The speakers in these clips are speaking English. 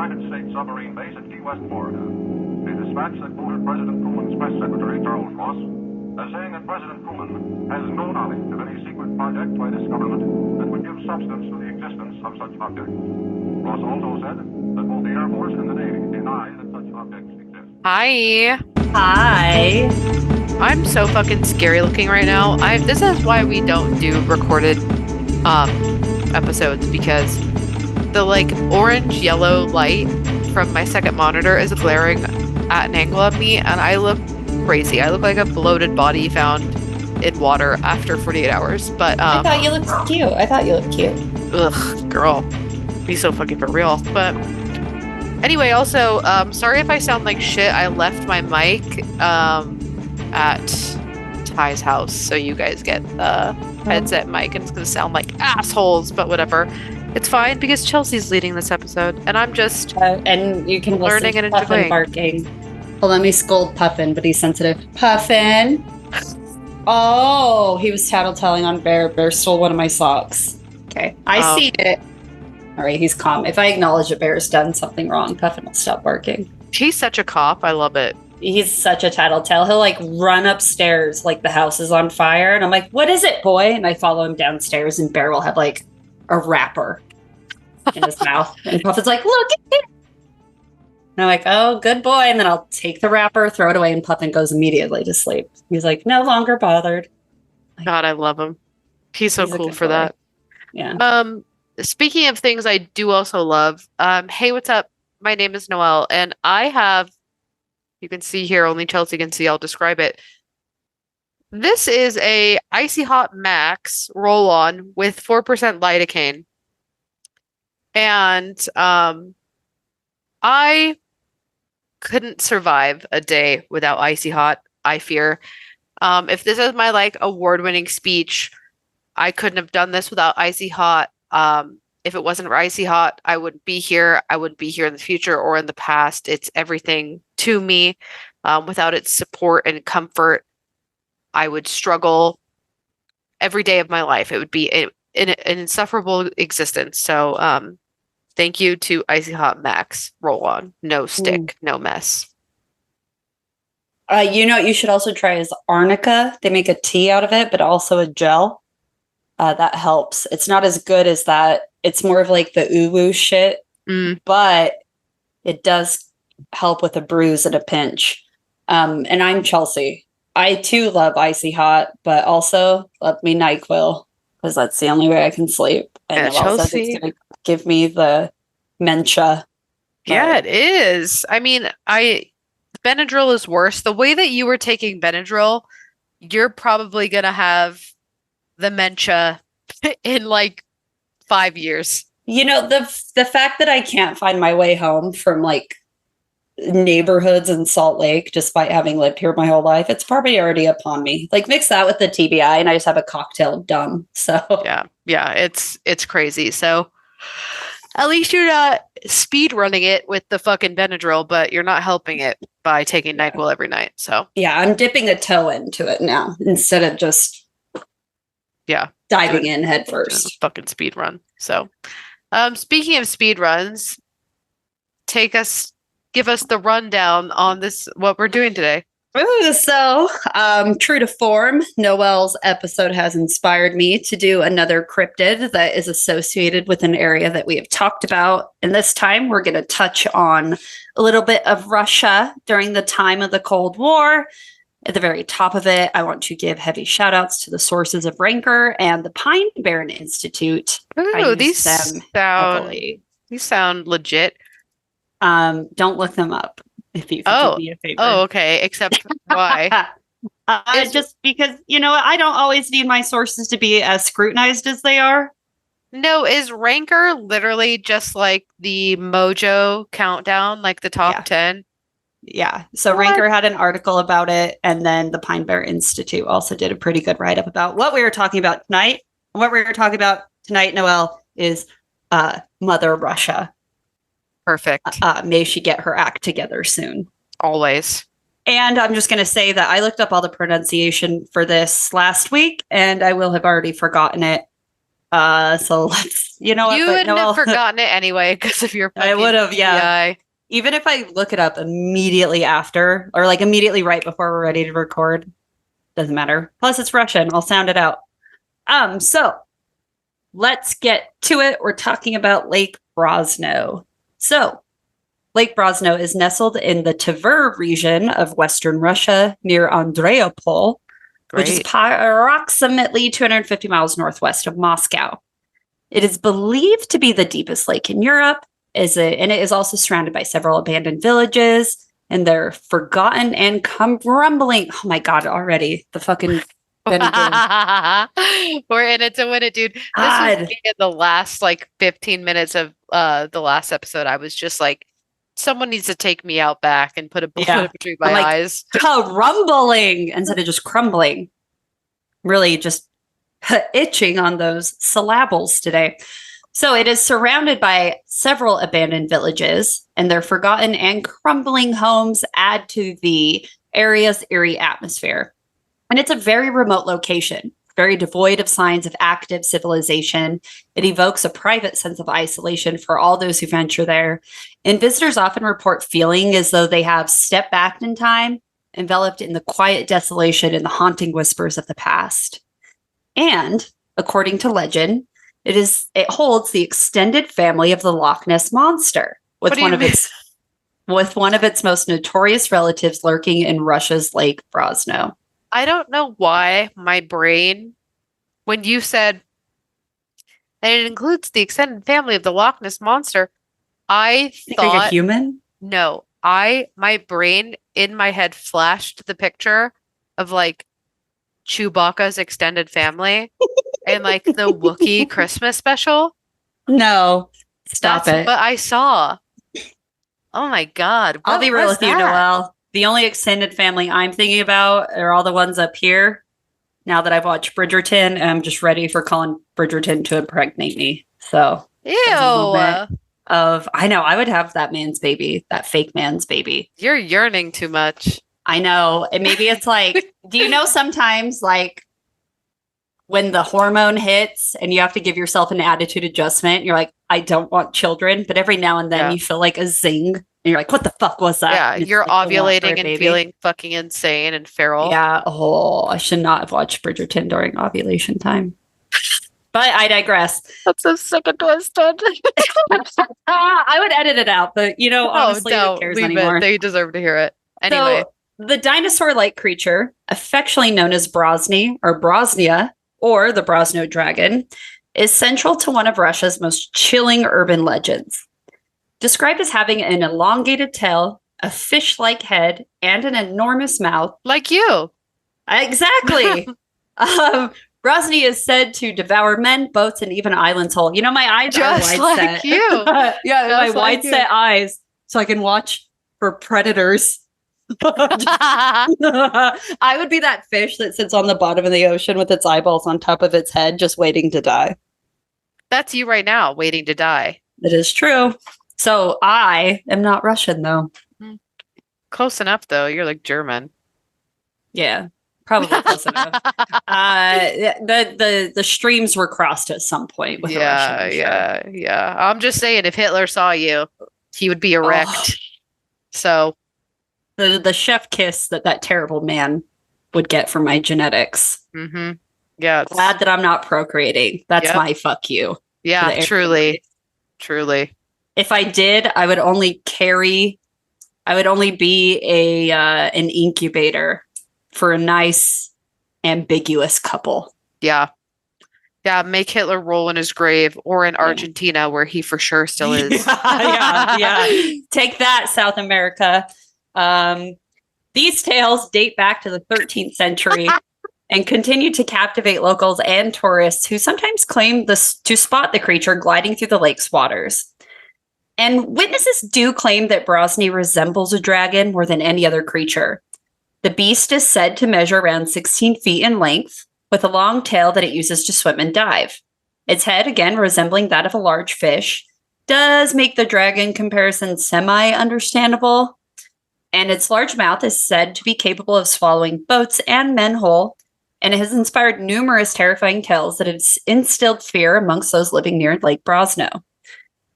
United States submarine base at Key West, Florida. A dispatch that quoted President Truman's press secretary, Charles Ross, as saying that President Truman has no knowledge of any secret project by this government that would give substance to the existence of such objects. Ross also said that both the Air Force and the Navy deny that such objects exist. Hi. Hi. I'm so fucking scary looking right now. This is why we don't do recorded episodes, because the like orange yellow light from my second monitor is glaring at an angle at me, and I look crazy. I look like a bloated body found in water after 48 hours. But I thought you looked cute. Ugh, girl, be so fucking for real. But anyway, also, sorry if I sound like shit. I left my mic at Ty's house, so you guys get the headset mic, and it's gonna sound like assholes, but whatever. It's fine because Chelsea's leading this episode, and I'm just and you can learning and enjoying. Barking. Well, let me scold Puffin, but he's sensitive. Puffin. Oh, he was tattletelling on Bear. Bear stole one of my socks. Okay, I see it. All right, he's calm. If I acknowledge that Bear's done something wrong, Puffin will stop barking. He's such a cop. I love it. He's such a tattletale. He'll like run upstairs like the house is on fire, and I'm like, "What is it, boy?" And I follow him downstairs, and Bear will have like a wrapper in his mouth, and Puffin's like, "Look at it." And I'm like, "Oh, good boy." And then I'll take the wrapper, throw it away, and Puffin goes immediately to sleep. He's like, no longer bothered. God, I love him. He's so cool for that. Yeah. Speaking of things I do also love, hey, what's up? My name is Noelle, and I have, you can see here, only Chelsea can see, I'll describe it. This is a Icy Hot Max roll-on with 4% lidocaine. And I couldn't survive a day without Icy Hot, I fear. If this is my like award-winning speech, I couldn't have done this without Icy Hot. If it wasn't for Icy Hot, I wouldn't be here. I wouldn't be here in the future or in the past. It's everything to me. Without its support and comfort, I would struggle every day of my life. It would be an insufferable existence. So thank you to Icy Hot Max roll-on. No stick, no mess. You know what you should also try is arnica. They make a tea out of it, but also a gel. That helps. It's not as good as that. It's more of like the uwu shit, but it does help with a bruise and a pinch. And I'm Chelsea. I too love Icy Hot, but also love me NyQuil, because that's the only way I can sleep. And yeah, also Chelsea, it's going to give me the mentia. Yeah, it is. I mean, Benadryl is worse. The way that you were taking Benadryl, you're probably going to have the mentia in like 5 years. You know, the fact that I can't find my way home from like neighborhoods in Salt Lake, despite having lived here my whole life, it's probably already upon me. Like mix that with the TBI and I just have a cocktail of dumb. So yeah, it's crazy. So at least you're not speed running it with the fucking Benadryl, but you're not helping it by taking NyQuil every night. So yeah, I'm dipping a toe into it now instead of just diving in head first. Fucking speed run. So speaking of speed runs, give us the rundown on this, what we're doing today. Ooh, so true to form, Noelle's episode has inspired me to do another cryptid that is associated with an area that we have talked about. And this time we're going to touch on a little bit of Russia during the time of the Cold War. At the very top of it, I want to give heavy shout outs to the sources of Rancor and the Pine Barren Institute. Ooh, these sound legit. Don't look them up if you could do me a favor. Oh, okay. Except why? Just because, you know, I don't always need my sources to be as scrutinized as they are. No, is Rancor literally just like the Mojo countdown, like the top 10? Yeah. So Rancor had an article about it, and then the Pine Bear Institute also did a pretty good write-up about what we were talking about tonight. What we were talking about tonight, Noelle, is Mother Russia. Perfect. May she get her act together soon. Always. And I'm just going to say that I looked up all the pronunciation for this last week, and I will have already forgotten it. So let's, you know what? You But wouldn't no, have forgotten it anyway because of your I fucking would have, yeah. TBI. Even if I look it up immediately after, or like immediately right before we're ready to record, doesn't matter. Plus, it's Russian. I'll sound it out. So let's get to it. We're talking about Lake Brosno. So Lake Brosno is nestled in the Tver region of Western Russia near Andreapol, which is approximately 250 miles northwest of Moscow. It is believed to be the deepest lake in Europe, and it is also surrounded by several abandoned villages, and they're forgotten and crumbling. Oh my God, already. The fucking Benny Hill. We're in it to win it, dude. This was God. me in the last like 15 minutes of the last episode. I was just like, someone needs to take me out back and put a bullet Yeah. between my I'm like, eyes. Crumbling instead of just crumbling. Really just itching on those syllables today. So it is surrounded by several abandoned villages, and their forgotten and crumbling homes add to the area's eerie atmosphere. And it's a very remote location, very devoid of signs of active civilization. It evokes a private sense of isolation for all those who venture there. And visitors often report feeling as though they have stepped back in time, enveloped in the quiet desolation and the haunting whispers of the past. And according to legend, it holds the extended family of the Loch Ness Monster, with one of its most notorious relatives lurking in Russia's Lake Brosno. I don't know why my brain, when you said that it includes the extended family of the Loch Ness Monster, I thought like a human? No, my brain in my head flashed the picture of like Chewbacca's extended family and like the Wookiee Christmas special. No, stop That's it. what I saw. Oh my God. I'll be real with you, Noelle. The only extended family I'm thinking about are all the ones up here. Now that I've watched Bridgerton, and I'm just ready for Colin Bridgerton to impregnate me. So, Ew. I know, I would have that man's baby, that fake man's baby. You're yearning too much. I know. And maybe it's like, do you know sometimes like when the hormone hits and you have to give yourself an attitude adjustment, you're like, I don't want children. But every now and then you feel like a zing. And you're like, what the fuck was that? Yeah, you're like ovulating and feeling fucking insane and feral. Yeah. Oh, I should not have watched Bridgerton during ovulation time. But I digress. That's so sick and twisted. I would edit it out, but honestly, who cares anymore? They deserve to hear it. Anyway. So, the dinosaur-like creature, affectionately known as Brosny or Brosnia, or the Brosno Dragon, is central to one of Russia's most chilling urban legends. Described as having an elongated tail, a fish-like head, and an enormous mouth. Like you. Exactly. Brosny is said to devour men, boats, and even islands whole. You know, my eyes just are wide like set. You. Yeah, my wide set eyes, so I can watch for predators. I would be that fish that sits on the bottom of the ocean with its eyeballs on top of its head, just waiting to die. That's you right now, waiting to die. It is true. So I am not Russian, though. Close enough, though. You're like German. Yeah, probably close enough. The streams were crossed at some point with Russian. Yeah. I'm just saying, if Hitler saw you, he would be erect. Oh. So the chef kiss that terrible man would get from my genetics. Mm-hmm. Yeah. Glad that I'm not procreating. That's my fuck you. Yeah, truly. If I did, I would only be an incubator for a nice, ambiguous couple. Yeah. Yeah, make Hitler roll in his grave or in Argentina, where he for sure still is. Yeah. Take that, South America. These tales date back to the 13th century and continue to captivate locals and tourists who sometimes claim to spot the creature gliding through the lake's waters. And witnesses do claim that Brosny resembles a dragon more than any other creature. The beast is said to measure around 16 feet in length, with a long tail that it uses to swim and dive. Its head, again resembling that of a large fish, does make the dragon comparison semi-understandable. And its large mouth is said to be capable of swallowing boats and men whole. and it has inspired numerous terrifying tales that have instilled fear amongst those living near Lake Brosno.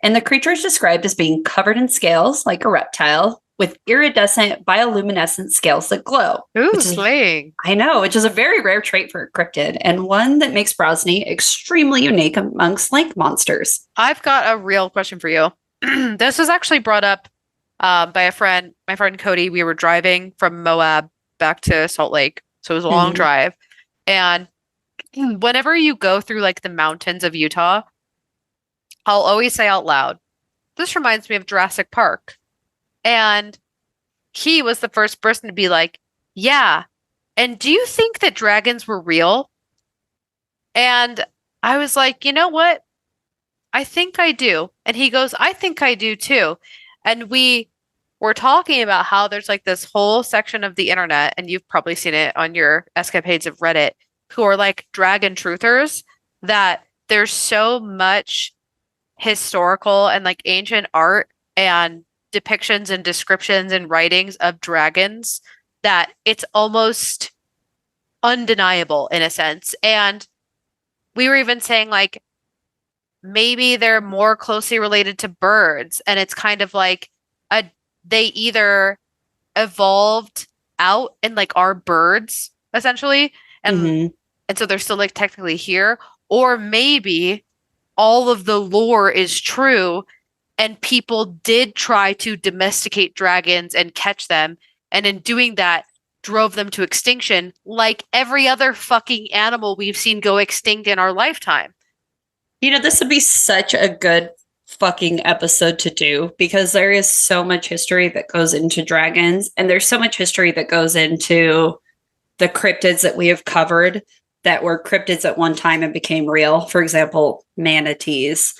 And the creature is described as being covered in scales like a reptile with iridescent bioluminescent scales that glow. Ooh, slaying. I know, which is a very rare trait for a cryptid and one that makes Brosny extremely unique amongst lake monsters. I've got a real question for you. This was actually brought up by a friend, my friend Cody. We were driving from Moab back to Salt Lake. So it was a long drive. And whenever you go through like the mountains of Utah, I'll always say out loud, this reminds me of Jurassic Park. And he was the first person to be like, yeah. And do you think that dragons were real? And I was like, you know what? I think I do. And he goes, I think I do too. And we were talking about how there's like this whole section of the internet, and you've probably seen it on your escapades of Reddit, who are like dragon truthers, that there's so much historical and like ancient art and depictions and descriptions and writings of dragons that it's almost undeniable in a sense. And we were even saying like maybe they're more closely related to birds, and it's kind of like they either evolved out and like are birds essentially, and so they're still like technically here, or maybe all of the lore is true and people did try to domesticate dragons and catch them, and in doing that drove them to extinction like every other fucking animal we've seen go extinct in our lifetime. You know, this would be such a good fucking episode to do because there is so much history that goes into dragons, and there's so much history that goes into the cryptids that we have covered that were cryptids at one time and became real. For example, manatees.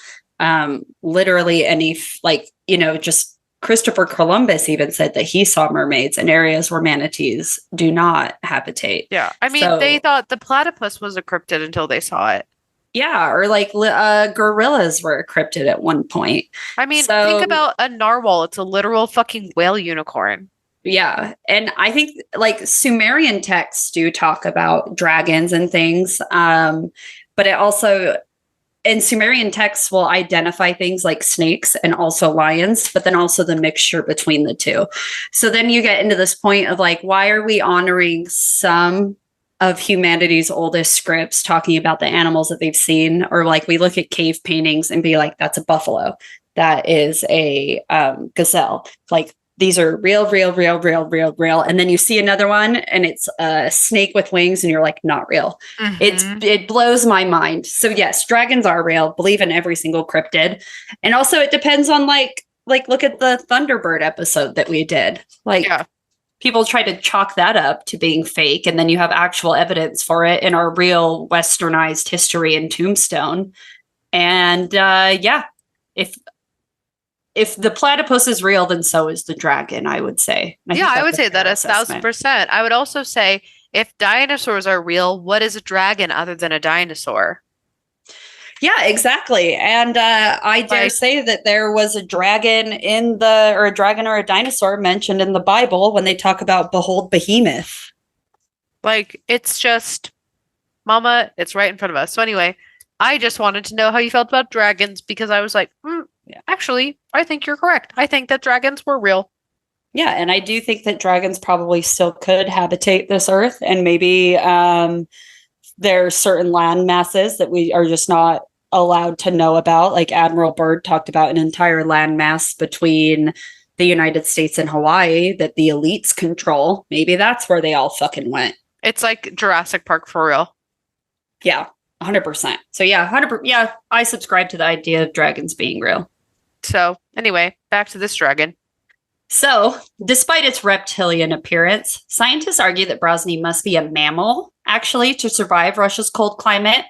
Literally any, like, you know, just Christopher Columbus even said that he saw mermaids in areas where manatees do not habitate. Yeah. I mean, they thought the platypus was a cryptid until they saw it. Yeah. Or like gorillas were a cryptid at one point. I mean, think about a narwhal. It's a literal fucking whale unicorn. Yeah. And I think like Sumerian texts do talk about dragons and things. But it also, and Sumerian texts will identify things like snakes and also lions, but then also the mixture between the two. So then you get into this point of like, why are we honoring some of humanity's oldest scripts talking about the animals that they've seen? Or like we look at cave paintings and be like, that's a buffalo. That is a gazelle. Like, these are real. And then you see another one and it's a snake with wings and you're like, not real. It blows my mind. So yes, dragons are real. Believe in every single cryptid. And also it depends on like look at the Thunderbird episode that we did. Like people try to chalk that up to being fake. And then you have actual evidence for it in our real westernized history in Tombstone. And if the platypus is real, then so is the dragon, I would say. I would say that 1,000%. I would also say if dinosaurs are real, what is a dragon other than a dinosaur? Yeah, exactly. And I dare say that there was a dragon or a dinosaur mentioned in the Bible when they talk about behold behemoth. Like, it's just, mama, it's right in front of us. So anyway, I just wanted to know how you felt about dragons because I was like, actually, I think you're correct. I think that dragons were real. Yeah, and I do think that dragons probably still could habitate this earth, and maybe there are certain land masses that we are just not allowed to know about. Like Admiral Byrd talked about an entire land mass between the United States and Hawaii that the elites control. Maybe that's where they all fucking went. It's like Jurassic Park for real. Yeah, 100%. So yeah, 100%. Yeah, I subscribe to the idea of dragons being real. So anyway, back to this dragon. So, despite its reptilian appearance, scientists argue that Brosny must be a mammal, actually, to survive Russia's cold climate,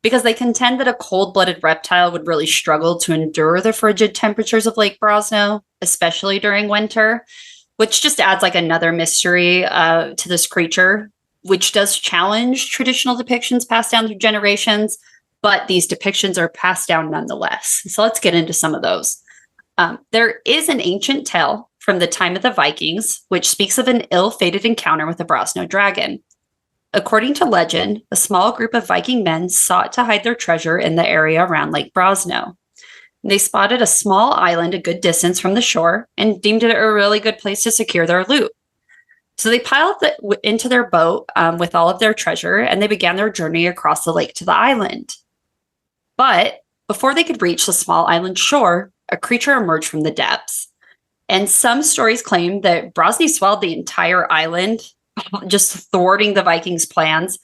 because they contend that a cold-blooded reptile would really struggle to endure the frigid temperatures of Lake Brosno, especially during winter, which just adds like another mystery to this creature, which does challenge traditional depictions passed down through generations, but these depictions are passed down nonetheless. So let's get into some of those. There is an ancient tale from the time of the Vikings, which speaks of an ill-fated encounter with a Brosno dragon. according to legend, a small group of Viking men sought to hide their treasure in the area around Lake Brosno. They spotted a small island a good distance from the shore and deemed it a really good place to secure their loot. So they piled it into their boat with all of their treasure, and they began their journey across the lake to the island. But before they could reach the small island shore, a creature emerged from the depths. And some stories claim that Brosny swallowed the entire island, just thwarting the Vikings' plans,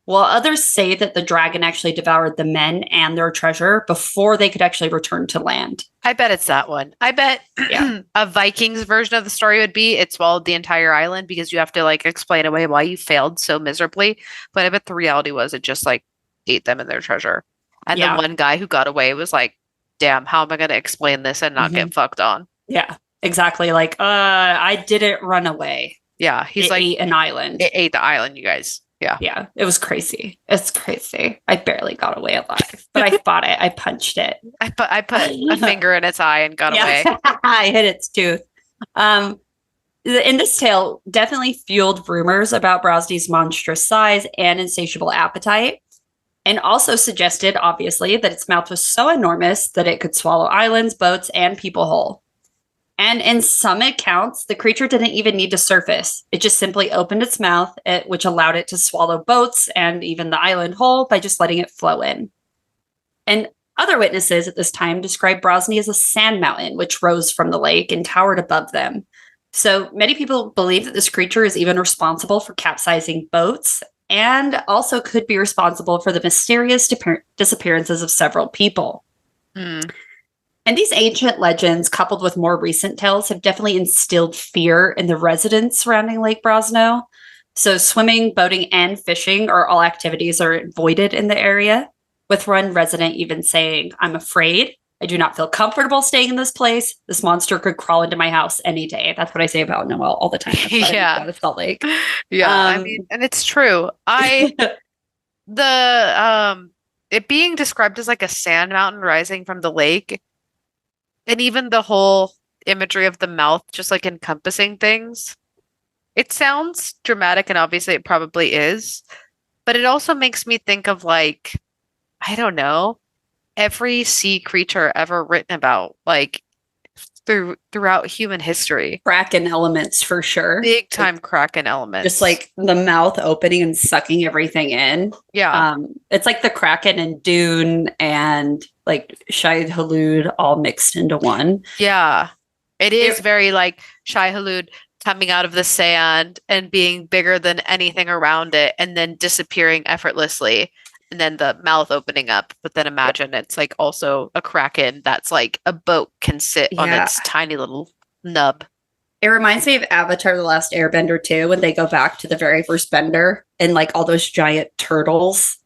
while others say that the dragon actually devoured the men and their treasure before they could actually return to land. I bet it's that one. I bet a Vikings version of the story would be it swallowed the entire island because you have to like explain away why you failed so miserably. But I bet the reality was it just like ate them and their treasure. And the one guy who got away was like, damn, how am I going to explain this and not get fucked on? Yeah, exactly. Like, I didn't run away. Yeah, he's like, ate an island. It ate the island, you guys. Yeah. Yeah, it was crazy. It's crazy. I barely got away alive, but I fought it. I punched it. I put a finger in its eye and got away. I hit its tooth. In this tale, definitely fueled rumors about Brosny's monstrous size and insatiable appetite, and also suggested, obviously, that its mouth was so enormous that it could swallow islands, boats, and people whole. And in some accounts, the creature didn't even need to surface. It just simply opened its mouth, which allowed it to swallow boats and even the island whole by just letting it flow in. And other witnesses at this time described Brosny as a sand mountain, which rose from the lake and towered above them. So many people believe that this creature is even responsible for capsizing boats and also could be responsible for the mysterious disappearances of several people. And these ancient legends, coupled with more recent tales, have definitely instilled fear in the residents surrounding Lake Brosno. So swimming, boating, and fishing are all activities are avoided in the area, with one resident even saying, "I'm afraid. I do not feel comfortable staying in this place. This monster could crawl into my house any day." That's what I say about Noel all the time. Yeah. It's Salt Lake. Yeah. I mean, and it's true. It being described as like a sand mountain rising from the lake, and even the whole imagery of the mouth just like encompassing things, it sounds dramatic, and obviously it probably is, but it also makes me think of like, I don't know, every sea creature ever written about, like throughout human history. Kraken elements for sure. Big time Kraken elements. Just like the mouth opening and sucking everything in. Yeah. It's like the Kraken and Dune and like Shai Hulud all mixed into one. Yeah. It is very like Shai Hulud coming out of the sand and being bigger than anything around it and then disappearing effortlessly. And then the mouth opening up. But then imagine it's like also a Kraken that's like a boat can sit on its tiny little nub. It reminds me of Avatar: The Last Airbender too, when they go back to the very first bender and like all those giant turtles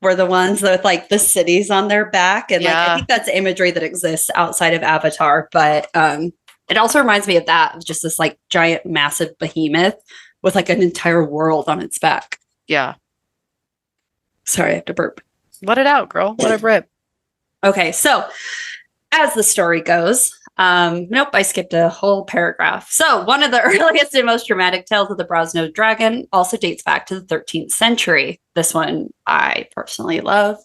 were the ones with like the cities on their back. And like I think that's imagery that exists outside of Avatar. But it also reminds me of that, of just this like giant, massive behemoth with like an entire world on its back. Yeah. Sorry, I have to burp. Let it out, girl. Let it rip. Okay, so as the story goes, nope, I skipped a whole paragraph. So one of the earliest and most dramatic tales of the Brosno Dragon also dates back to the 13th century. This one I personally love.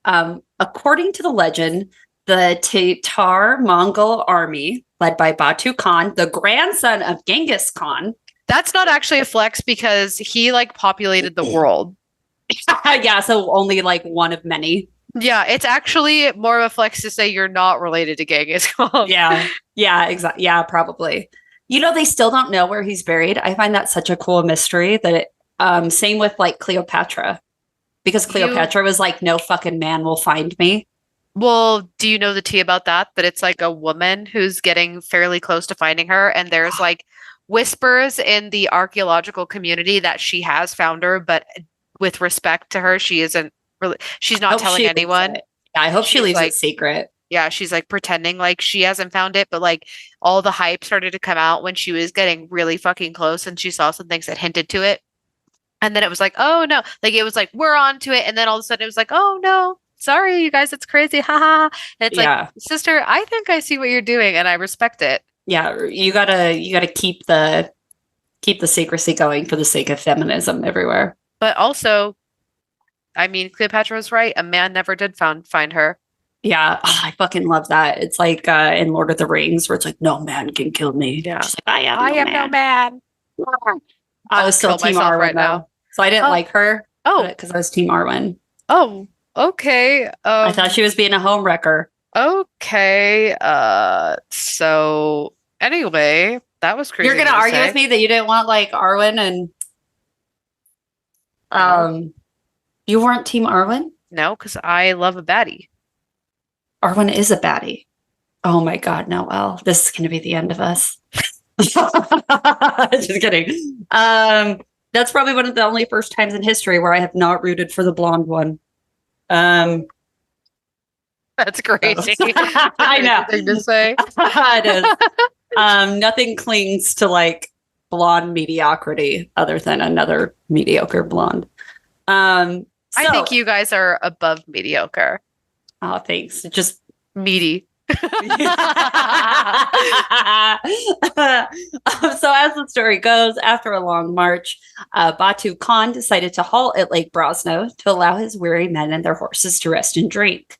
According to the legend, the Tatar Mongol army, led by Batu Khan, the grandson of Genghis Khan. That's not actually a flex because he like populated the world. Yeah, so only like one of many. Yeah, it's actually more of a flex to say you're not related to Genghis Khan. Yeah, exactly. Yeah, probably. You know, they still don't know where he's buried. I find that such a cool mystery that same with like Cleopatra, because Cleopatra was like, no fucking man will find me. Well, do you know the tea about that? That it's like a woman who's getting fairly close to finding her, and there's like whispers in the archaeological community that she has found her, but with respect to her, she isn't really, she's not telling anyone. Yeah, I hope she leaves it secret. Yeah, she's like pretending like she hasn't found it, but like all the hype started to come out when she was getting really fucking close and she saw some things that hinted to it. And then it was like, oh no, like it was like, we're on to it. And then all of a sudden it was like, oh no, sorry, you guys, it's crazy. Ha. And it's like, sister, I think I see what you're doing and I respect it. Yeah, you gotta keep the secrecy going for the sake of feminism everywhere. But also, I mean, Cleopatra was right. A man never did find her. Yeah, I fucking love that. It's like in Lord of the Rings where it's like, no man can kill me. Yeah. She's like, I am no man. I was still Team myself Arwen right though. now. So I didn't like her. Oh. Because I was Team Arwen. Oh, okay. I thought she was being a home wrecker. Okay. So anyway, that was crazy. You're gonna argue with me that you didn't want like Arwen and you weren't Team Arwen? No, because I love a baddie. Arwen is a baddie. Oh my god, Noelle. This is gonna be the end of us. Just kidding. That's probably one of the only first times in history where I have not rooted for the blonde one. That's crazy. I know. Thing to say. It is. Nothing clings to like blonde mediocrity other than another mediocre blonde. I think you guys are above mediocre. Oh, thanks. Just meaty. So as the story goes, after a long march, Batu Khan decided to halt at Lake Brosno to allow his weary men and their horses to rest and drink.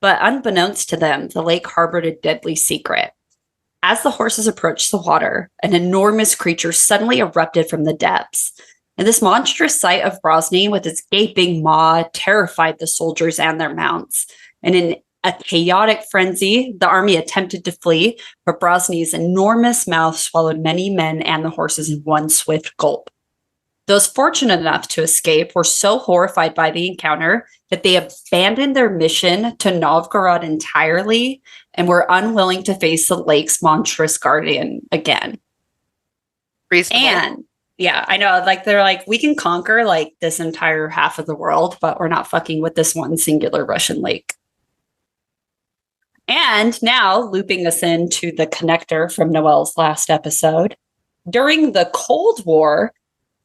But unbeknownst to them, the lake harbored a deadly secret. As the horses approached the water, an enormous creature suddenly erupted from the depths. And this monstrous sight of Brosny with its gaping maw terrified the soldiers and their mounts. And in a chaotic frenzy, the army attempted to flee, but Brosny's enormous mouth swallowed many men and the horses in one swift gulp. Those fortunate enough to escape were so horrified by the encounter that they abandoned their mission to Novgorod entirely and were unwilling to face the lake's monstrous guardian again. Reasonable. And yeah, I know, like they're like, we can conquer like this entire half of the world, but we're not fucking with this one singular Russian lake. And now, looping us into the connector from Noelle's last episode, during the Cold War,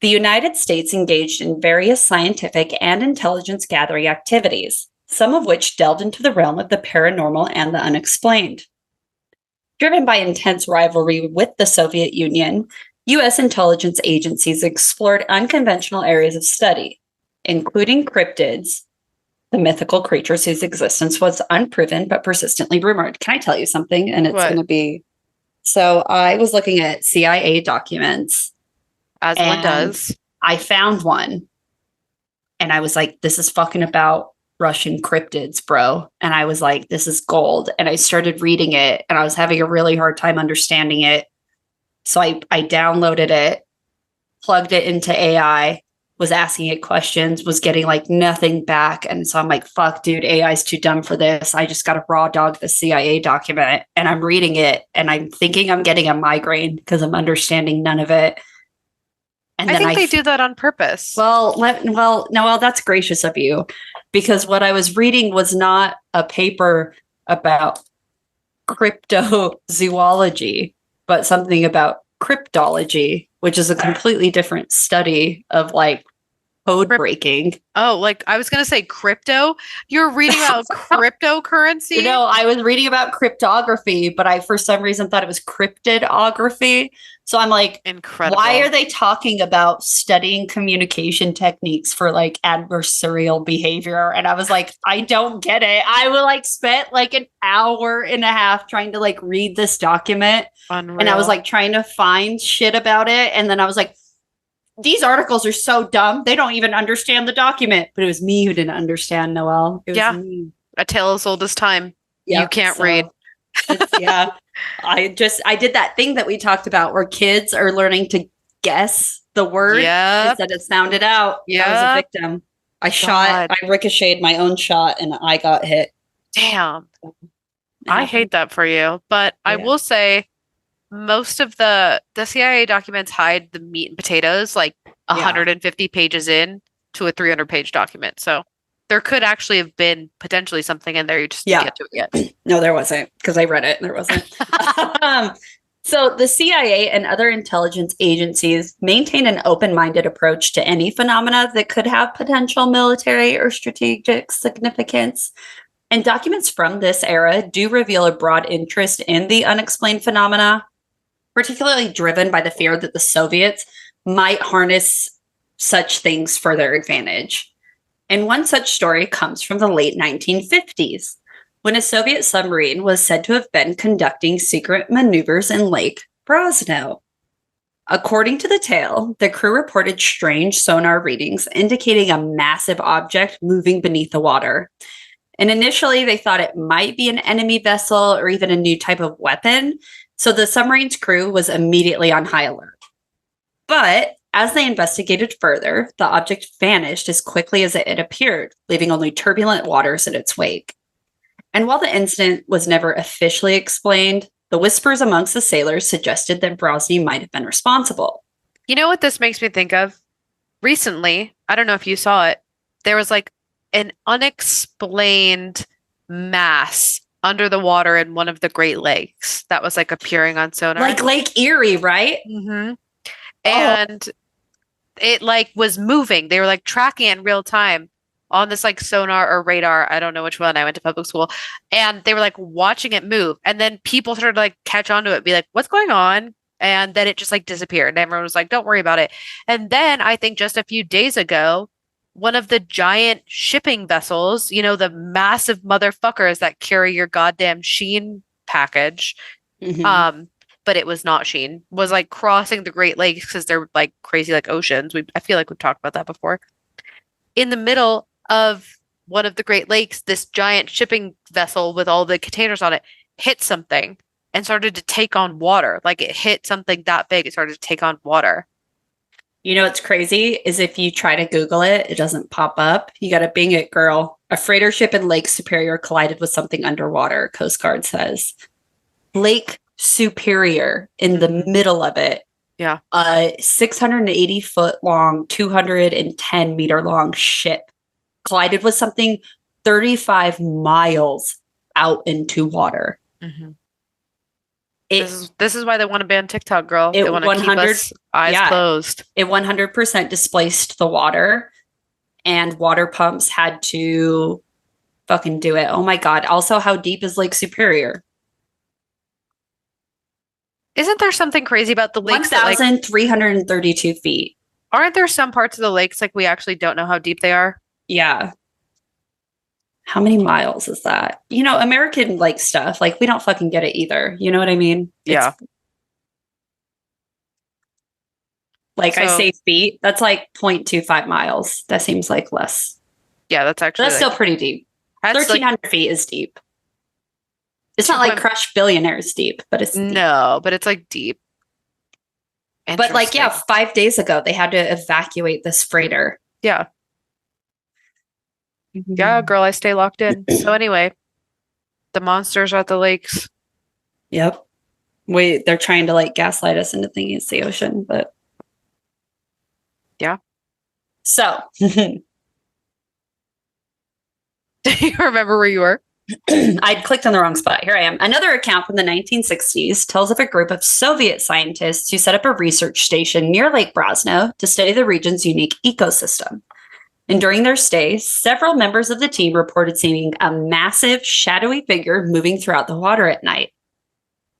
the United States engaged in various scientific and intelligence gathering activities, some of which delved into the realm of the paranormal and the unexplained. Driven by intense rivalry with the Soviet Union, U.S. intelligence agencies explored unconventional areas of study, including cryptids, the mythical creatures whose existence was unproven but persistently rumored. Can I tell you something? And it's going to be... So I was looking at CIA documents. As one does. I found one. And I was like, this is fucking about Russian cryptids, bro. And I was like, this is gold. And I started reading it. And I was having a really hard time understanding it. So I downloaded it, plugged it into AI, was asking it questions, was getting like nothing back. And so I'm like, fuck, dude, AI's too dumb for this. I just got to raw dog the CIA document. And I'm reading it and I'm thinking I'm getting a migraine because I'm understanding none of it. And I think they do that on purpose. Well, Noelle, that's gracious of you, because what I was reading was not a paper about cryptozoology, but something about cryptology, which is a completely different study of like code breaking. Oh, like I was going to say crypto. You're reading about cryptocurrency? No, I was reading about cryptography, but I, for some reason, thought it was cryptidography. So I'm like, incredible. Why are they talking about studying communication techniques for like adversarial behavior? And I was like, I don't get it. I will like spent like an hour and a half trying to like read this document. Unreal. And I was like trying to find shit about it. And then I was like, these articles are so dumb. They don't even understand the document. But it was me who didn't understand, Noelle. It was me. A tale as old as time. Yep, you can't read. Yeah. I did that thing that we talked about where kids are learning to guess the word instead of sound it out. Yeah. I was a victim. I ricocheted my own shot and I got hit. Damn. I hate that for you. But I will say most of the CIA documents hide the meat and potatoes, like 150 pages in to a 300-page document. So there could actually have been potentially something in there. You just didn't get to it yet. No, there wasn't, because I read it and there wasn't. So the CIA and other intelligence agencies maintain an open-minded approach to any phenomena that could have potential military or strategic significance. And documents from this era do reveal a broad interest in the unexplained phenomena, particularly driven by the fear that the Soviets might harness such things for their advantage. And one such story comes from the late 1950s, when a Soviet submarine was said to have been conducting secret maneuvers in Lake Brosno. According to the tale, the crew reported strange sonar readings indicating a massive object moving beneath the water. And initially, they thought it might be an enemy vessel or even a new type of weapon, so the submarine's crew was immediately on high alert. But as they investigated further, the object vanished as quickly as it had appeared, leaving only turbulent waters in its wake. And while the incident was never officially explained, the whispers amongst the sailors suggested that Brosny might have been responsible. You know what this makes me think of? Recently, I don't know if you saw it, there was like an unexplained mass under the water in one of the Great Lakes that was like appearing on sonar. Like Lake Erie, right? Mm-hmm. And it like was moving. They were like tracking it in real time on this like sonar or radar. I don't know which one. I went to public school, and they were like watching it move. And then people started to like catch on to it, be like, what's going on? And then it just like disappeared. And everyone was like, don't worry about it. And then I think just a few days ago, one of the giant shipping vessels, you know, the massive motherfuckers that carry your goddamn Sheen package, but it was not Sheen, was like crossing the Great Lakes because they're like crazy like oceans. I feel like we've talked about that before. In the middle of one of the Great Lakes, this giant shipping vessel with all the containers on it hit something and started to take on water. Like it hit something that big, it started to take on water. You know what's crazy is if you try to Google it, it doesn't pop up. You got to Bing it, girl. A freighter ship in Lake Superior collided with something underwater, Coast Guard says. Lake Superior in the middle of it. Yeah. A 680-foot long, 210-meter long ship collided with something 35 miles out into water. Mm-hmm. This is why they want to ban TikTok, girl. They want to keep us eyes closed. It 100% displaced the water, and water pumps had to fucking do it. Oh my God. Also, how deep is Lake Superior? Isn't there something crazy about the lakes? 1,332 feet. Aren't there some parts of the lakes like we actually don't know how deep they are? Yeah. How many miles is that? You know, American lake stuff, like we don't fucking get it either. You know what I mean? Yeah. Like I say feet, that's like 0.25 miles. That seems like less. Yeah, that's actually still pretty deep. 1,300 feet is deep. It's not like Crush Billionaires deep, but it's deep. No, but it's like deep. But like, yeah, 5 days ago, they had to evacuate this freighter. Yeah. Yeah, girl, I stay locked in. So anyway, the monsters are at the lakes. Yep. They're trying to like gaslight us into thinking it's the ocean, but yeah. So do you remember where you were? I'd clicked on the wrong spot. Here I am. Another account from the 1960s tells of a group of Soviet scientists who set up a research station near Lake Brosno to study the region's unique ecosystem. And during their stay, several members of the team reported seeing a massive, shadowy figure moving throughout the water at night.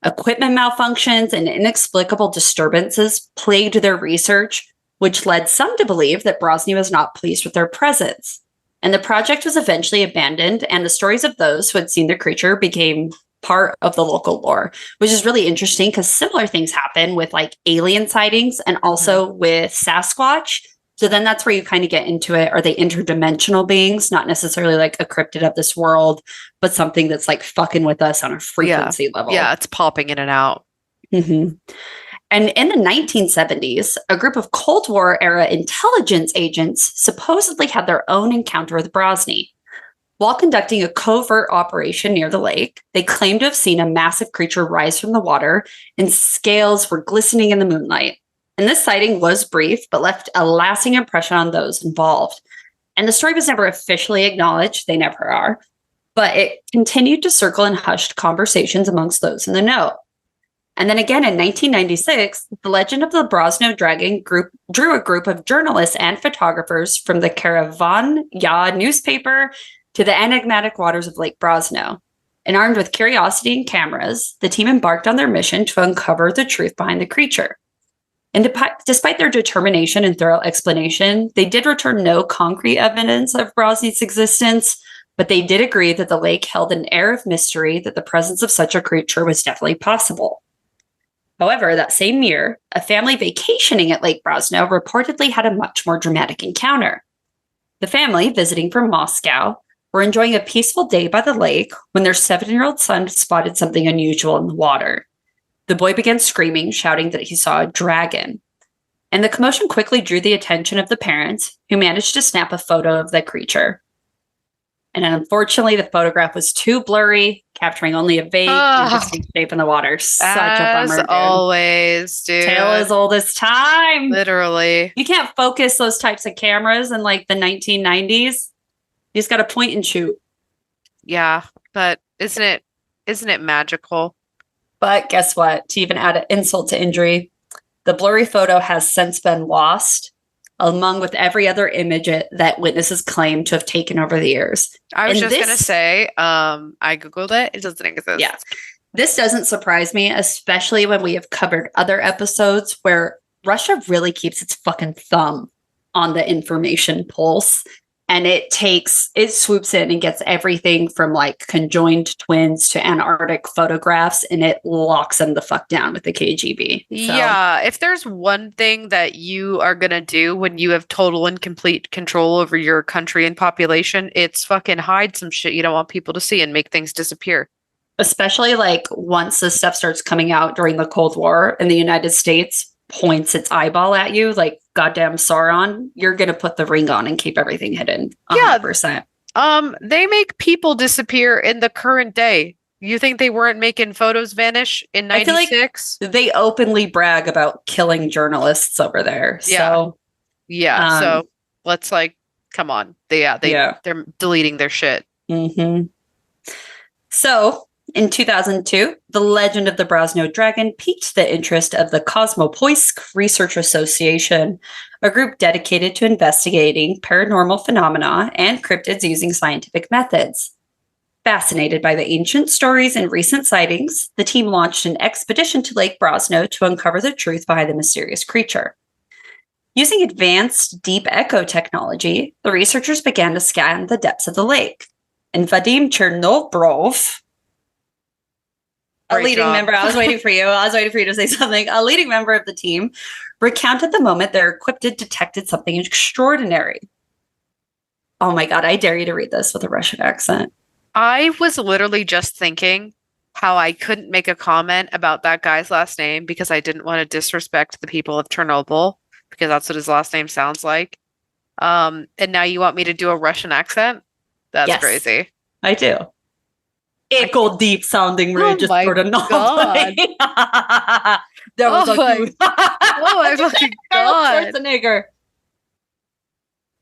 Equipment malfunctions and inexplicable disturbances plagued their research, which led some to believe that Brosny was not pleased with their presence. And the project was eventually abandoned, and the stories of those who had seen the creature became part of the local lore, which is really interesting because similar things happen with like alien sightings and also with Sasquatch. So then that's where you kind of get into it. Are they interdimensional beings, not necessarily like a cryptid of this world, but something that's like fucking with us on a frequency level? Yeah, it's popping in and out. Mm-hmm. And in the 1970s, a group of Cold War era intelligence agents supposedly had their own encounter with Brosny. While conducting a covert operation near the lake, they claimed to have seen a massive creature rise from the water, and scales were glistening in the moonlight. And this sighting was brief, but left a lasting impression on those involved. And the story was never officially acknowledged. They never are. But it continued to circle in hushed conversations amongst those in the know. And then again in 1996, the legend of the Brosno Dragon drew a group of journalists and photographers from the Caravan Ya newspaper to the enigmatic waters of Lake Brosno. And armed with curiosity and cameras, the team embarked on their mission to uncover the truth behind the creature. And despite their determination and thorough explanation, they did return no concrete evidence of Brosno's existence, but they did agree that the lake held an air of mystery, that the presence of such a creature was definitely possible. However, that same year, a family vacationing at Lake Brosno reportedly had a much more dramatic encounter. The family, visiting from Moscow, were enjoying a peaceful day by the lake when their 7-year-old son spotted something unusual in the water. The boy began screaming, shouting that he saw a dragon. And the commotion quickly drew the attention of the parents, who managed to snap a photo of the creature. And unfortunately, the photograph was too blurry, capturing only a vague, indistinct shape in the water. Such a bummer, dude. Always, dude. Tale as old as time. Literally. You can't focus those types of cameras in like the 1990s. You just got to point and shoot. Yeah, but isn't it magical? But guess what? To even add an insult to injury, the blurry photo has since been lost, along with every other image that witnesses claim to have taken over the years. I was just going to say, I Googled it. It doesn't exist. Yeah. This doesn't surprise me, especially when we have covered other episodes where Russia really keeps its fucking thumb on the information pulse. And it swoops in and gets everything from like conjoined twins to Antarctic photographs, and it locks them the fuck down with the KGB. So. Yeah, if there's one thing that you are gonna do when you have total and complete control over your country and population, it's fucking hide some shit you don't want people to see and make things disappear. Especially like once this stuff starts coming out during the Cold War and the United States points its eyeball at you, like goddamn Sauron, you're gonna put the ring on and keep everything hidden. 100%. Yeah. They make people disappear in the current day. You think they weren't making photos vanish in 96? Like they openly brag about killing journalists over there. Yeah. So yeah. So let's like, come on. They're deleting their shit. Mm-hmm. So in 2002, the legend of the Brosno Dragon piqued the interest of the Kosmopoisk Research Association, a group dedicated to investigating paranormal phenomena and cryptids using scientific methods. Fascinated by the ancient stories and recent sightings, the team launched an expedition to Lake Brosno to uncover the truth behind the mysterious creature. Using advanced deep echo technology, the researchers began to scan the depths of the lake. And Vadim Chernobrov, a leading member, I was waiting for you to say something. A leading member of the team recounted the moment their cryptid detected something extraordinary. Oh my God, I dare you to read this with a Russian accent. I was literally just thinking how I couldn't make a comment about that guy's last name because I didn't want to disrespect the people of Chernobyl, because that's what his last name sounds like. And now you want me to do a Russian accent? That's crazy. I do. Echo deep sounding registered anomaly. That was oh my fucking God. Schwarzenegger.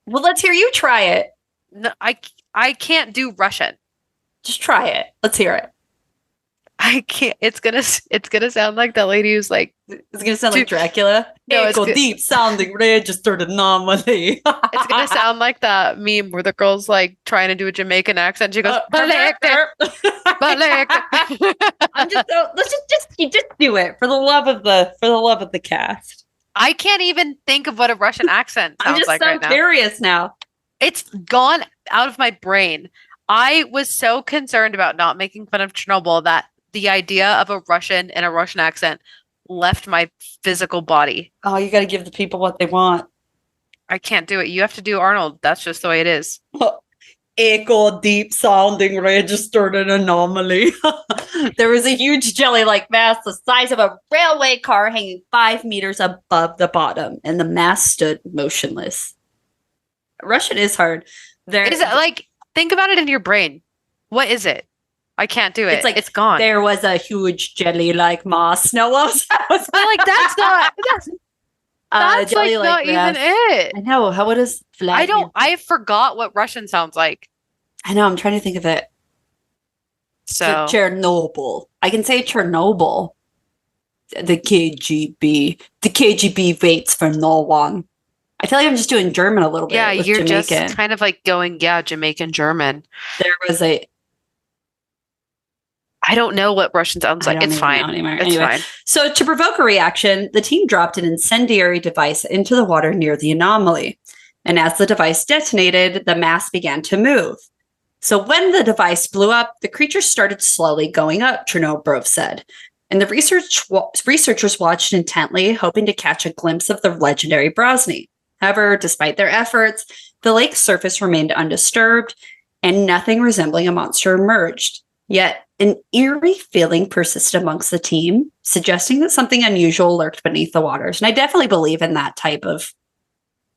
Well, let's hear you try it. No, I can't do Russian. Just try it. Let's hear it. I can't. It's gonna sound like that lady who's like. It's gonna sound like Dracula. No, Echo deep sounding registered anomaly. It's gonna sound like that meme where the girl's like trying to do a Jamaican accent. She goes, "Balek, balek." I'm just let's just do it for the love of the cast. I can't even think of what a Russian accent sounds like right now. I'm just so curious now. It's gone out of my brain. I was so concerned about not making fun of Chernobyl that the idea of a Russian and a Russian accent left my physical body. Oh, you got to give the people what they want. I can't do it. You have to do Arnold. That's just the way it is. Echo deep sounding registered an anomaly. There was a huge jelly-like mass the size of a railway car hanging 5 meters above the bottom, and the mass stood motionless. Russian is hard. Is it like, think about it in your brain. What is it? I can't do it. It's like it's gone. There was a huge jelly-like mass. No, I was like, that's not. That's like not even it. I know. How it is. I forgot what Russian sounds like. I know. I'm trying to think of it. So Chernobyl. I can say Chernobyl. The KGB. The KGB waits for no one. I feel like I'm just doing German a little bit. Yeah, you're Jamaican. just kind of like going, Jamaican German. There was a. I don't know what Russian sounds like. It's fine. It's fine. So to provoke a reaction, the team dropped an incendiary device into the water near the anomaly. And as the device detonated, the mass began to move. So when the device blew up, the creature started slowly going up, Chernobrov said. And the researchers watched intently, hoping to catch a glimpse of the legendary Brosny. However, despite their efforts, the lake's surface remained undisturbed, and nothing resembling a monster emerged. Yet, an eerie feeling persisted amongst the team, suggesting that something unusual lurked beneath the waters. And I definitely believe in that type of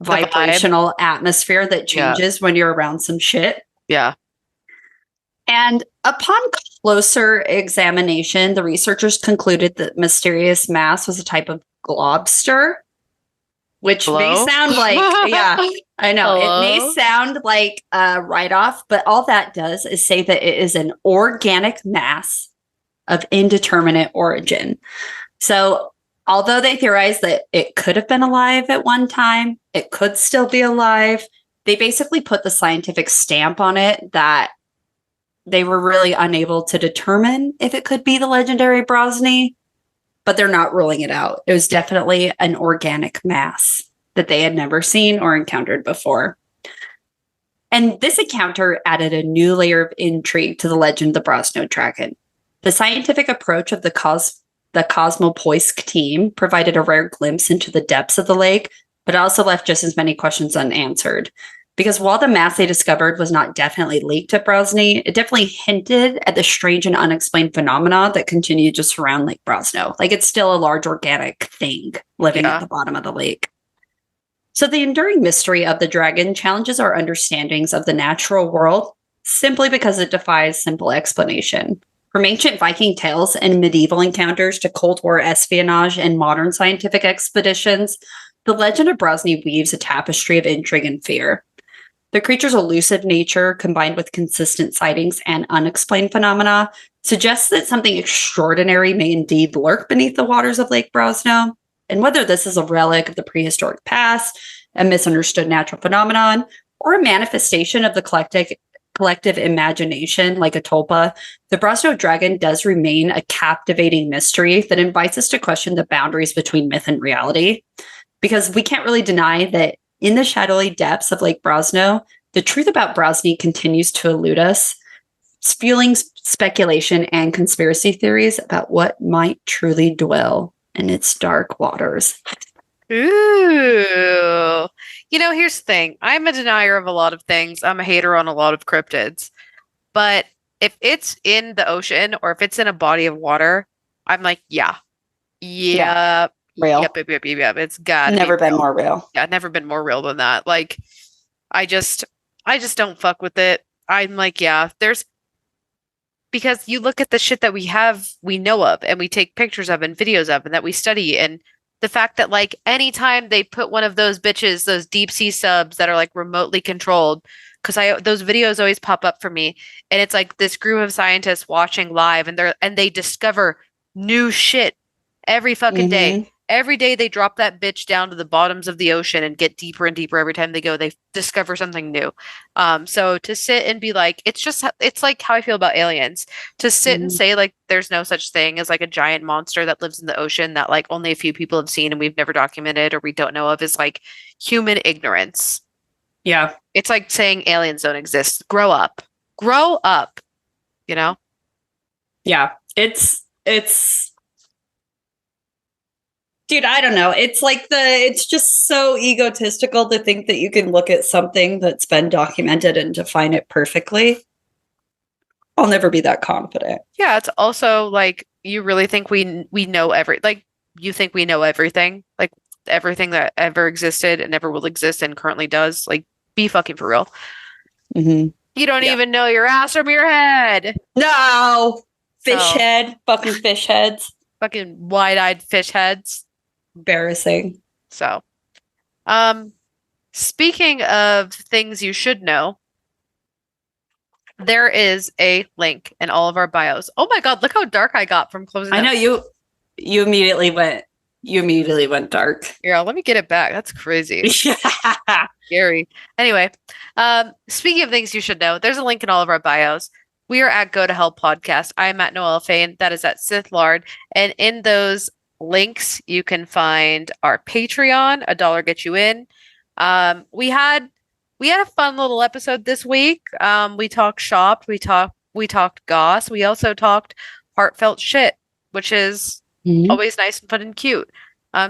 vibrational atmosphere that changes when you're around some shit. Yeah. And upon closer examination, the researchers concluded that mysterious mass was a type of globster, which may sound like, yeah, I know. Hello? It may sound like a write-off, but all that does is say that it is an organic mass of indeterminate origin. So although they theorize that it could have been alive at one time, it could still be alive, they basically put the scientific stamp on it that they were really unable to determine if it could be the legendary Brosny, but they're not ruling it out. It was definitely an organic mass that they had never seen or encountered before. And this encounter added a new layer of intrigue to the legend of the Brosno Dragon. The scientific approach of the Cosmopoisk team provided a rare glimpse into the depths of the lake, but also left just as many questions unanswered. Because while the mass they discovered was not definitely linked to Brosny, it definitely hinted at the strange and unexplained phenomena that continue to surround Lake Brosno. Like, it's still a large organic thing living at the bottom of the lake. So the enduring mystery of the dragon challenges our understandings of the natural world simply because it defies simple explanation. From ancient Viking tales and medieval encounters to Cold War espionage and modern scientific expeditions, the legend of Brosny weaves a tapestry of intrigue and fear. The creature's elusive nature, combined with consistent sightings and unexplained phenomena, suggests that something extraordinary may indeed lurk beneath the waters of Lake Brosno. And whether this is a relic of the prehistoric past, a misunderstood natural phenomenon, or a manifestation of the collective imagination like a tulpa, the Brosno Dragon does remain a captivating mystery that invites us to question the boundaries between myth and reality. Because we can't really deny that in the shadowy depths of Lake Brosno, the truth about Brosny continues to elude us, fueling speculation and conspiracy theories about what might truly dwell in its dark waters. Ooh. You know, here's the thing. I'm a denier of a lot of things. I'm a hater on a lot of cryptids. But if it's in the ocean or if it's in a body of water, I'm like, yeah. Real. Yep. It's got never been more real. Yeah, never been more real than that. Like, I just don't fuck with it. I'm like, yeah, because you look at the shit that we know of, and we take pictures of and videos of, and that we study, and the fact that like anytime they put one of those bitches, those deep sea subs that are like remotely controlled, because those videos always pop up for me, and it's like this group of scientists watching live, and they discover new shit every fucking day. Every day they drop that bitch down to the bottoms of the ocean and get deeper and deeper. Every time they go, they discover something new. So to sit and be like, it's like how I feel about aliens. To sit and say like there's no such thing as like a giant monster that lives in the ocean that like only a few people have seen and we've never documented or we don't know of is like human ignorance. Yeah. It's like saying aliens don't exist. Grow up. Grow up. You know? Yeah. It's dude, I don't know. It's like it's just so egotistical to think that you can look at something that's been documented and define it perfectly. I'll never be that confident. Yeah, it's also like you really think we know you think we know everything, like everything that ever existed and ever will exist and currently does. Like, be fucking for real. You don't even know your ass from your head. No, fish head, fucking fish heads, fucking wide-eyed fish heads. Embarrassing. So, speaking of things you should know, there is a link in all of our bios. Oh my god, look how dark I got from closing. I know you immediately went dark. Yeah, let me get it back. That's crazy. Scary. Anyway, speaking of things you should know, there's a link in all of our bios. We are at Go to Hell Podcast. I am at Noelle Fain. That is at Sith Lard. And in those links, you can find our Patreon. $1 gets you in. We had a fun little episode this week. We talked shop. We talked goss. We also talked heartfelt shit, which is always nice and fun and cute.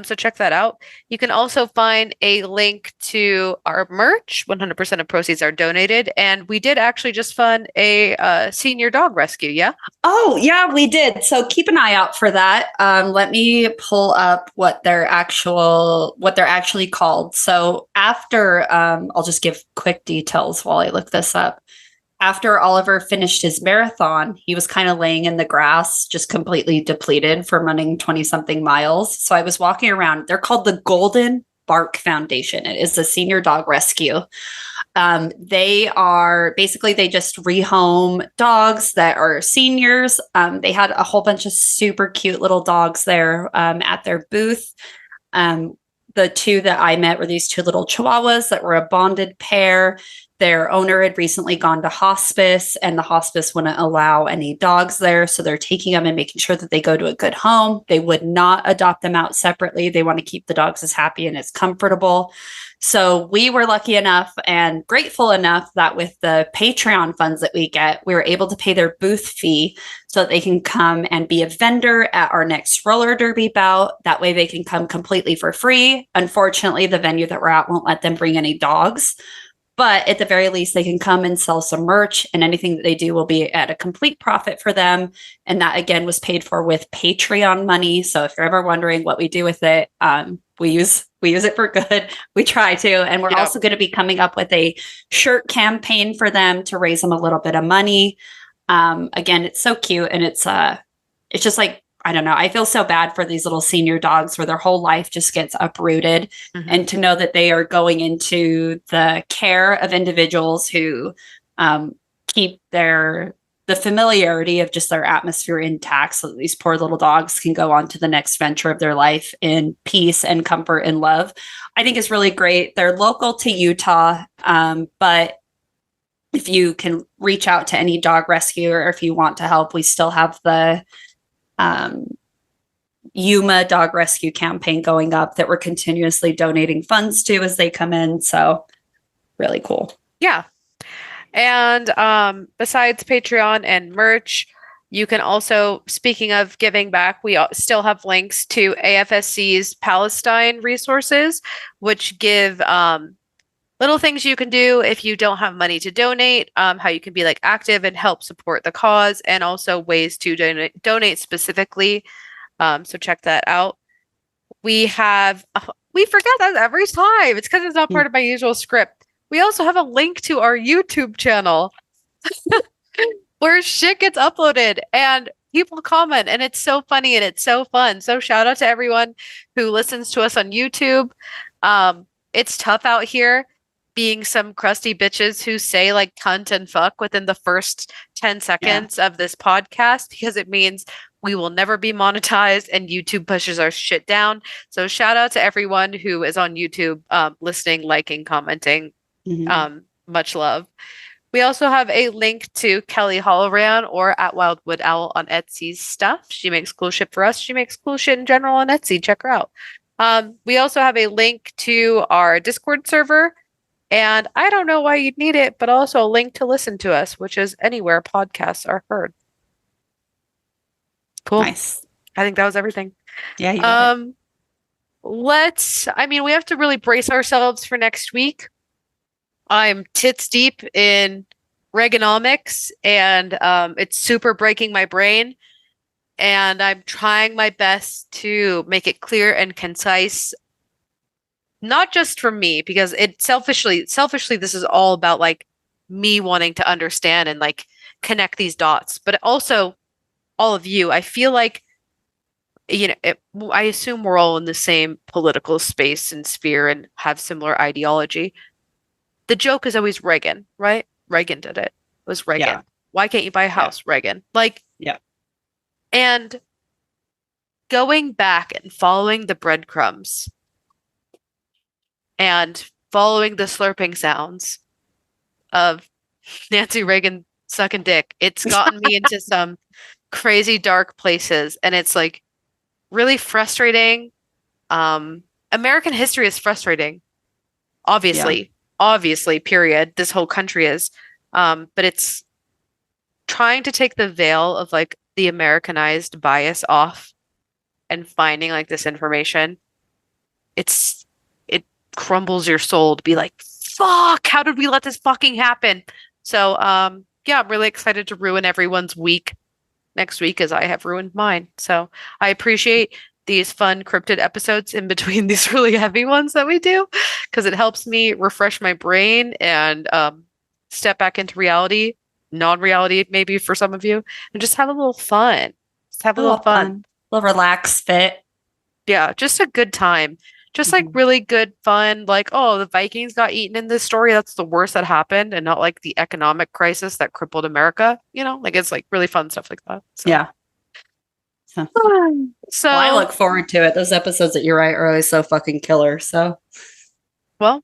So check that out. You can also find a link to our merch. 100% of proceeds are donated. And we did actually just fund a senior dog rescue, yeah? Oh, yeah, we did. So keep an eye out for that. Let me pull up what they're actually called. So after, I'll just give quick details while I look this up. After Oliver finished his marathon, he was kind of laying in the grass, just completely depleted from running 20-something miles. So I was walking around. They're called the Golden Bark Foundation. It is a senior dog rescue. They just rehome dogs that are seniors. They had a whole bunch of super cute little dogs there at their booth. The two that I met were these two little Chihuahuas that were a bonded pair. Their owner had recently gone to hospice, and the hospice wouldn't allow any dogs there. So they're taking them and making sure that they go to a good home. They would not adopt them out separately. They want to keep the dogs as happy and as comfortable. So we were lucky enough and grateful enough that with the Patreon funds that we get, we were able to pay their booth fee so that they can come and be a vendor at our next roller derby bout. That way they can come completely for free. Unfortunately, the venue that we're at won't let them bring any dogs. But at the very least, they can come and sell some merch, and anything that they do will be at a complete profit for them. And that, again, was paid for with Patreon money. So if you're ever wondering what we do with it, we use it for good. We try to. And we're also going to be coming up with a shirt campaign for them to raise them a little bit of money. Again, it's so cute. And it's just like, I don't know. I feel so bad for these little senior dogs where their whole life just gets uprooted. Mm-hmm. And to know that they are going into the care of individuals who keep the familiarity of just their atmosphere intact so that these poor little dogs can go on to the next venture of their life in peace and comfort and love, I think is really great. They're local to Utah, but if you can reach out to any dog rescuer or if you want to help, we still have the Yuma dog rescue campaign going up that we're continuously donating funds to as they come in. So really cool. Yeah. And besides Patreon and merch, you can also, speaking of giving back, we still have links to AFSC's Palestine resources, which give little things you can do if you don't have money to donate, how you can be like active and help support the cause, and also ways to donate specifically. So check that out. We forget that every time. It's because it's not part of my usual script. We also have a link to our YouTube channel where shit gets uploaded and people comment, and it's so funny and it's so fun. So shout out to everyone who listens to us on YouTube. It's tough out here being some crusty bitches who say like cunt and fuck within the first 10 seconds of this podcast, because it means we will never be monetized and YouTube pushes our shit down. So shout out to everyone who is on YouTube, listening, liking, commenting. Mm-hmm. Much love. We also have a link to Kelly Holloran or at Wildwood Owl on Etsy's stuff. She makes cool shit for us. She makes cool shit in general on Etsy. Check her out. We also have a link to our Discord server. And I don't know why you'd need it, but also a link to listen to us, which is anywhere podcasts are heard. Cool. Nice. I think that was everything. Yeah. You got it. We have to really brace ourselves for next week. I'm tits deep in Reaganomics, and it's super breaking my brain. And I'm trying my best to make it clear and concise. Not just for me, because it selfishly, this is all about like me wanting to understand and like connect these dots, but also all of you. I feel like, I assume we're all in the same political space and sphere and have similar ideology. The joke is always Reagan, right? Reagan did it. It was Reagan. Yeah. Why can't you buy a house, Reagan? Yeah. And going back and following the breadcrumbs and following the slurping sounds of Nancy Reagan sucking dick. It's gotten me into some crazy dark places, and it's like really frustrating. American history is frustrating, obviously, period. This whole country is. But it's trying to take the veil of like the Americanized bias off and finding like this information. It crumbles your soul to be like, fuck, how did we let this fucking happen? So yeah, I'm really excited to ruin everyone's week next week as I have ruined mine. So I appreciate these fun cryptid episodes in between these really heavy ones that we do, because it helps me refresh my brain and step back into reality, non-reality maybe for some of you, and just have a little fun. Just have a little fun. A little relax fit. Yeah, just a good time. Just like really good fun, like, oh, the Vikings got eaten in this story. That's the worst that happened, and not like the economic crisis that crippled America. You know, like it's like really fun stuff like that. So. Yeah. So Well, I look forward to it. Those episodes that you write are always so fucking killer. So, well,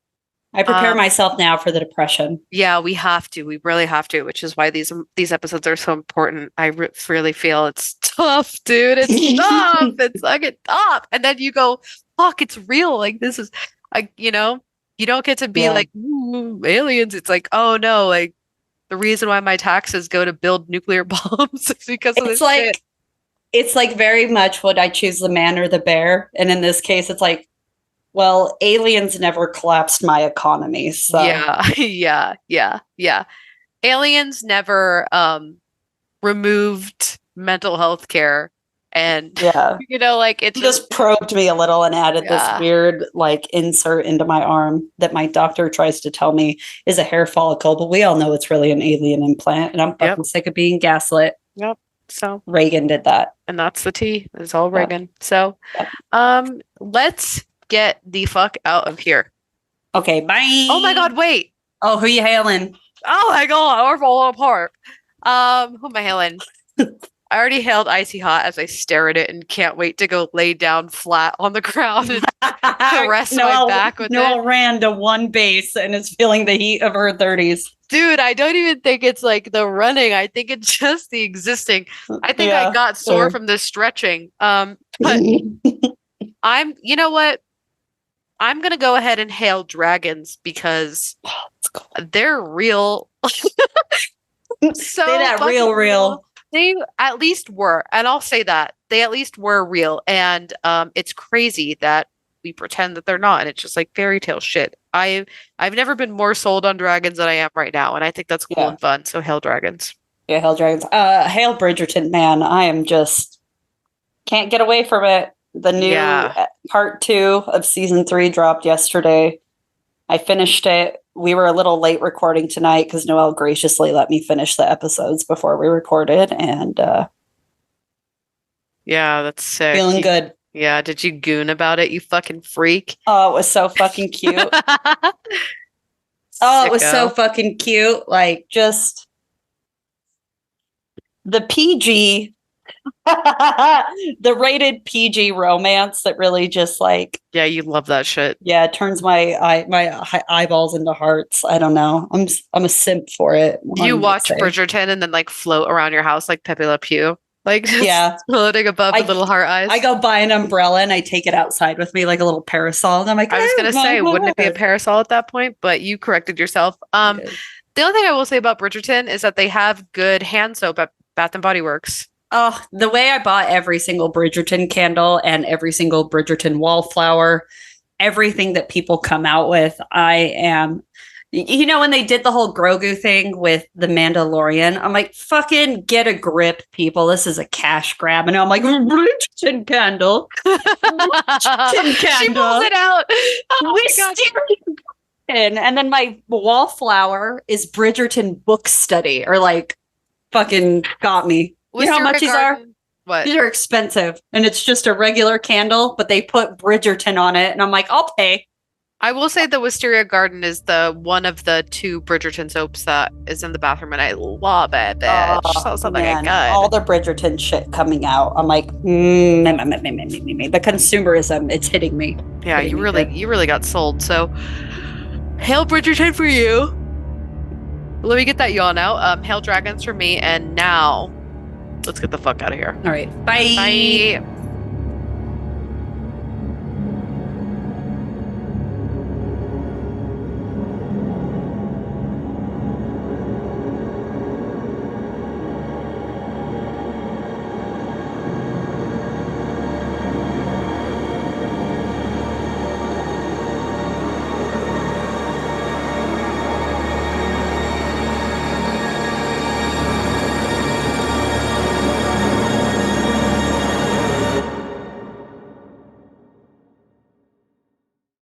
I prepare myself now for the depression. Yeah, we have to. We really have to, which is why these episodes are so important. I really feel it's tough, dude. It's tough. It's fucking tough. And then you go, fuck, it's real. Like this is, like, you know, you don't get to be like, ooh, aliens. It's like, oh no, like the reason why my taxes go to build nuclear bombs is because of this shit. It's like very much would I choose the man or the bear? And in this case, it's like, well, aliens never collapsed my economy. So yeah. Aliens never removed mental health care, and you know, like it just probed me a little and added this weird like insert into my arm that my doctor tries to tell me is a hair follicle, but we all know it's really an alien implant, and I'm fucking sick of being gaslit. Yep. So Reagan did that, and that's the tea. It's all Reagan. So, let's get the fuck out of here. Okay, bye. Oh my God, wait. Oh, who you hailing? Oh my God, we're falling apart. Who am I hailing? I already hailed Icy Hot as I stare at it and can't wait to go lay down flat on the ground and caress my back with it. Noelle ran to one base and is feeling the heat of her 30s. Dude, I don't even think it's like the running. I think it's just the existing. I think I got sore from the stretching. But you know what? I'm going to go ahead and hail dragons because they're real. So they're that real. They at least were. And I'll say that. They at least were real. And it's crazy that we pretend that they're not. And it's just like fairy tale shit. I've never been more sold on dragons than I am right now. And I think that's cool and fun. So hail dragons. Yeah, hail dragons. Hail Bridgerton, man. I am just can't get away from it. The new part 2 of season 3 dropped yesterday. I finished it. We were a little late recording tonight because Noelle graciously let me finish the episodes before we recorded. And yeah, that's sick. Feeling good. Yeah. Did you goon about it, you fucking freak? Oh, it was so fucking cute. It was so fucking cute. Like just the PG. The rated PG romance that really just like you love that shit. Yeah, it turns my eyeballs into hearts. I don't know. I'm a simp for it. You watch Bridgerton and then like float around your house like Pepe Le Pew, like just floating above the little heart eyes. I go buy an umbrella and I take it outside with me like a little parasol. And I'm like, I was gonna say, wouldn't it be a parasol at that point? But you corrected yourself. The only thing I will say about Bridgerton is that they have good hand soap at Bath and Body Works. Oh, the way I bought every single Bridgerton candle and every single Bridgerton wallflower, everything that people come out with, I am, you know, when they did the whole Grogu thing with the Mandalorian, I'm like, fucking get a grip, people. This is a cash grab. And I'm like, Bridgerton candle. Bridgerton candle. She pulls it out. Oh my God. And then my wallflower is Bridgerton book study, or like fucking got me. You know how much these are? What? These are expensive. And it's just a regular candle, but they put Bridgerton on it. And I'm like, I'll pay. I will say the Wisteria Garden is the one of the 2 Bridgerton soaps that is in the bathroom, and I love it, bitch. So good. All the Bridgerton shit coming out. I'm like, the consumerism, it's hitting me. Yeah, you really got sold. So hail Bridgerton for you. Let me get that yawn out. Hail dragons for me, and now let's get the fuck out of here. All right. Bye. Bye.